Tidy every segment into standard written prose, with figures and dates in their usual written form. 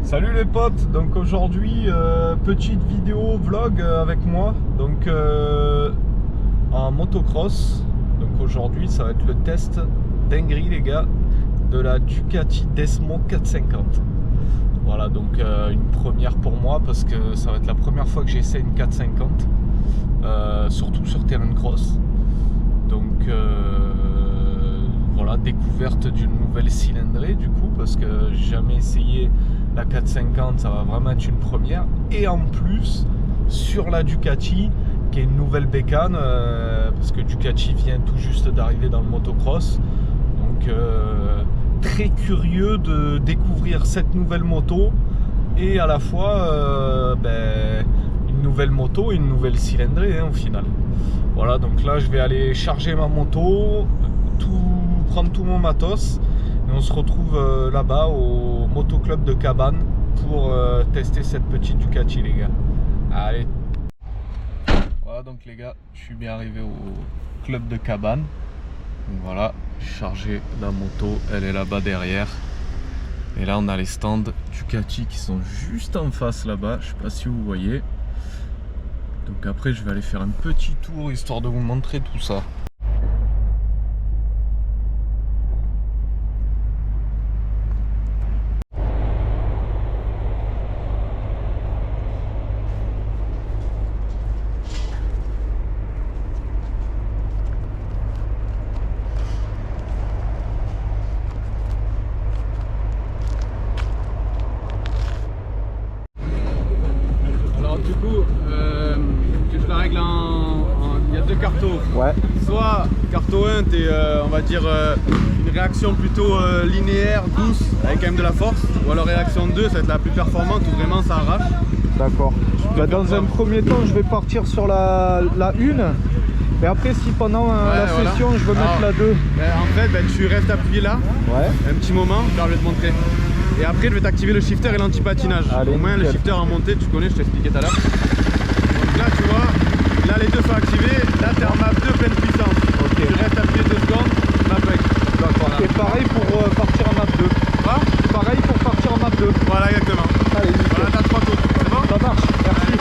Salut les potes, donc aujourd'hui petite vidéo vlog avec moi, donc en motocross. Donc aujourd'hui ça va être le test dinguerie les gars de la Ducati Desmo 450. Voilà, donc une première pour moi parce que ça va être la première fois que j'essaie une 450, surtout sur terrain de cross. Donc voilà, découverte d'une nouvelle cylindrée du coup, parce que j'ai jamais essayé la 450, ça va vraiment être une première. Et en plus sur la Ducati, qui est une nouvelle bécane, parce que Ducati vient tout juste d'arriver dans le motocross. Donc très curieux de découvrir cette nouvelle moto et à la fois une nouvelle moto et une nouvelle cylindrée au final. Voilà, donc là je vais aller charger ma moto, prendre tout mon matos et on se retrouve là-bas au motoclub de Cabane pour tester cette petite Ducati les gars. Allez. Voilà donc les gars, je suis bien arrivé au club de Cabane. Donc voilà, j'ai chargé la moto, elle est là-bas derrière. Et là on a les stands Ducati qui sont juste en face là-bas, je sais pas si vous voyez. Donc après je vais aller faire un petit tour histoire de vous montrer tout ça. Du coup, tu fais la règle il y a deux cartos. Ouais. Soit carto 1, t'es on va dire une réaction plutôt linéaire, douce, avec quand même de la force. Ou alors réaction 2, ça va être la plus performante où vraiment ça arrache. D'accord. Bah, dans un premier temps, je vais partir sur la 1. Et après, si pendant la session, je veux mettre la 2. En fait, tu restes appuyé là, un petit moment, je vais te montrer. Et après, je vais t'activer le shifter et l'anti-patinage. Au moins, le shifter en montée, tu connais, je t'expliquais tout à l'heure. Donc là, tu vois, là les deux sont activés, là t'es en map 2 pleine puissance. Okay. Tu restes appuyé 2 secondes, map X. D'accord. Et pareil pour partir en map 2. Quoi? Pareil pour partir en map 2. Voilà, exactement. Allez, voilà, t'as 3 tours. C'est bon? Ça marche, merci.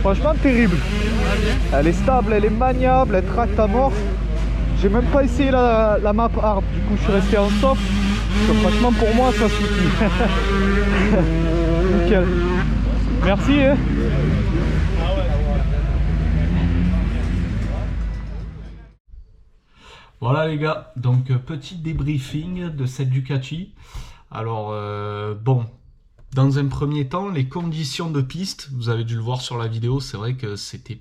Franchement terrible. Elle est stable, elle est maniable, elle tracte à mort. J'ai même pas essayé la map hard, du coup je suis resté en soft. Donc, franchement pour moi ça suffit. Nickel. Merci. Hein. Voilà les gars, donc petit débriefing de cette Ducati. Alors bon, dans un premier temps, les conditions de piste, vous avez dû le voir sur la vidéo, c'est vrai que c'était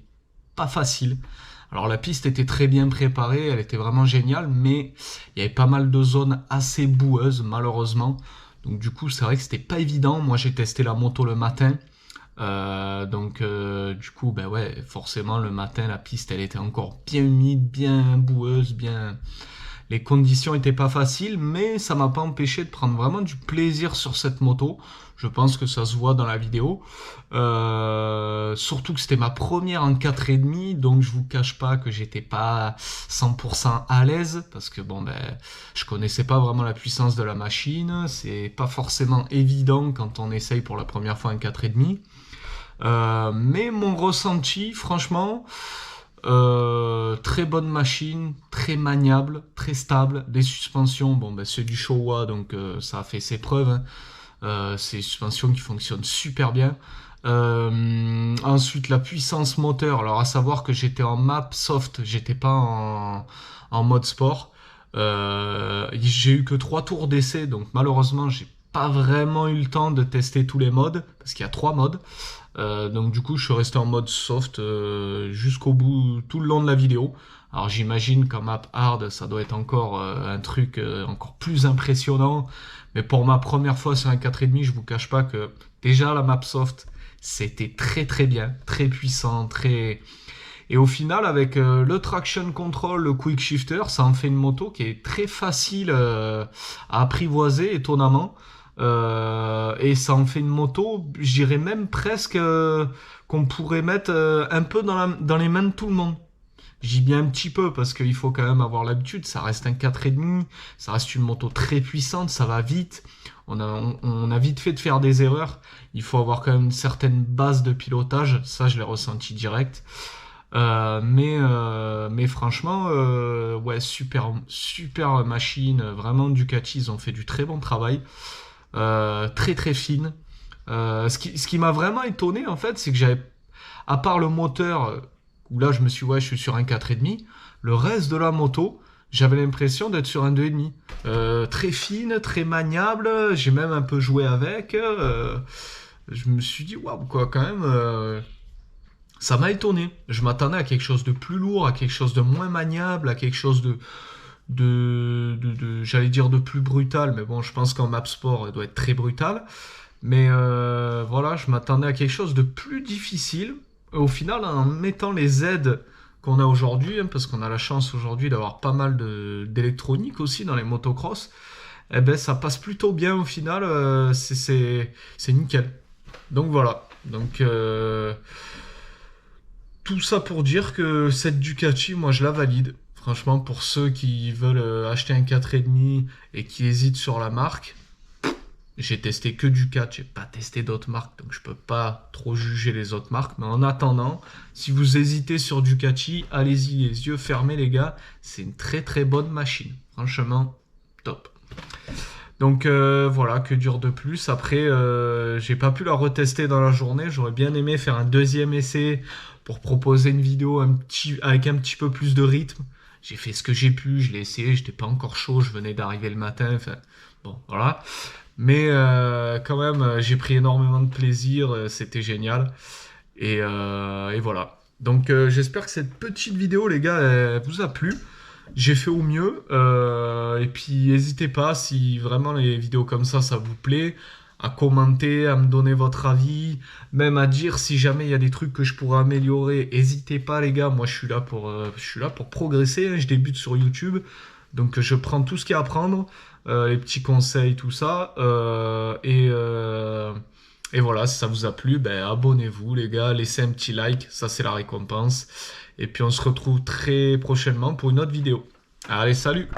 pas facile. Alors la piste était très bien préparée, elle était vraiment géniale, mais il y avait pas mal de zones assez boueuses malheureusement. Donc du coup c'est vrai que c'était pas évident. Moi j'ai testé la moto le matin. Du coup ben ouais, forcément le matin la piste elle était encore bien humide, bien boueuse, bien... Les conditions étaient pas faciles, mais ça m'a pas empêché de prendre vraiment du plaisir sur cette moto. Je pense que ça se voit dans la vidéo. Surtout que c'était ma première en 4,5, donc je vous cache pas que j'étais pas 100% à l'aise, parce que bon ben, je connaissais pas vraiment la puissance de la machine. C'est pas forcément évident quand on essaye pour la première fois en 4,5. Mais mon ressenti, franchement... très bonne machine, très maniable, très stable, des suspensions, bon ben c'est du Showa donc ça a fait ses preuves, hein. C'est des suspensions qui fonctionnent super bien. Ensuite la puissance moteur, alors à savoir que j'étais en map soft, j'étais pas en mode sport. J'ai eu que 3 tours d'essai, donc malheureusement j'ai pas vraiment eu le temps de tester tous les modes, parce qu'il y a 3 modes. Donc du coup je suis resté en mode soft jusqu'au bout, tout le long de la vidéo. Alors j'imagine qu'en map hard ça doit être encore un truc encore plus impressionnant, mais pour ma première fois sur un 4,5, je vous cache pas que déjà la map soft c'était très bien, très puissant, très... Et au final avec le traction control, le quick shifter, ça en fait une moto qui est très facile à apprivoiser étonnamment. Et ça en fait une moto, je dirais même presque qu'on pourrait mettre un peu dans les mains de tout le monde. J'y bien un petit peu parce qu'il faut quand même avoir l'habitude, ça reste un 4,5, ça reste une moto très puissante, ça va vite, on a vite fait de faire des erreurs, il faut avoir quand même une certaine base de pilotage, ça je l'ai ressenti direct. Mais franchement, ouais, super machine, vraiment Ducati, ils ont fait du très bon travail. Très fine. Ce qui m'a vraiment étonné en fait, c'est que j'avais, à part le moteur où là je me suis ouais, je suis sur un 4,5, le reste de la moto j'avais l'impression d'être sur un 2,5. Très fine, très maniable, j'ai même un peu joué avec. Je me suis dit waouh quoi, quand même ça m'a étonné. Je m'attendais à quelque chose de plus lourd, à quelque chose de moins maniable, à quelque chose j'allais dire de plus brutal, mais bon je pense qu'en map sport elle doit être très brutale, mais voilà, je m'attendais à quelque chose de plus difficile. Au final en mettant les aides qu'on a aujourd'hui, hein, parce qu'on a la chance aujourd'hui d'avoir pas mal d'électronique aussi dans les motocross, eh ben ça passe plutôt bien au final, c'est nickel. Donc voilà, donc tout ça pour dire que cette Ducati, moi je la valide. Franchement, pour ceux qui veulent acheter un 4,5 et qui hésitent sur la marque, j'ai testé que Ducati, j'ai pas testé d'autres marques, donc je peux pas trop juger les autres marques. Mais en attendant, si vous hésitez sur Ducati, allez-y les yeux fermés les gars, c'est une très bonne machine. Franchement, top. Donc voilà, que dire de plus. Après, j'ai pas pu la retester dans la journée, j'aurais bien aimé faire un deuxième essai pour proposer une vidéo avec un petit peu plus de rythme. J'ai fait ce que j'ai pu, je l'ai essayé, j'étais pas encore chaud, je venais d'arriver le matin, enfin, bon, voilà. Mais quand même, j'ai pris énormément de plaisir, c'était génial. Et voilà. Donc j'espère que cette petite vidéo, les gars, elle vous a plu. J'ai fait au mieux. Et puis n'hésitez pas, si vraiment les vidéos comme ça vous plaît, à commenter, à me donner votre avis, même à dire si jamais il y a des trucs que je pourrais améliorer. N'hésitez pas les gars, moi je suis là pour progresser, hein, je débute sur YouTube, donc je prends tout ce qu'il y a à prendre, les petits conseils, tout ça, et voilà, si ça vous a plu, ben, abonnez-vous les gars, laissez un petit like, ça c'est la récompense, et puis on se retrouve très prochainement pour une autre vidéo. Allez, salut!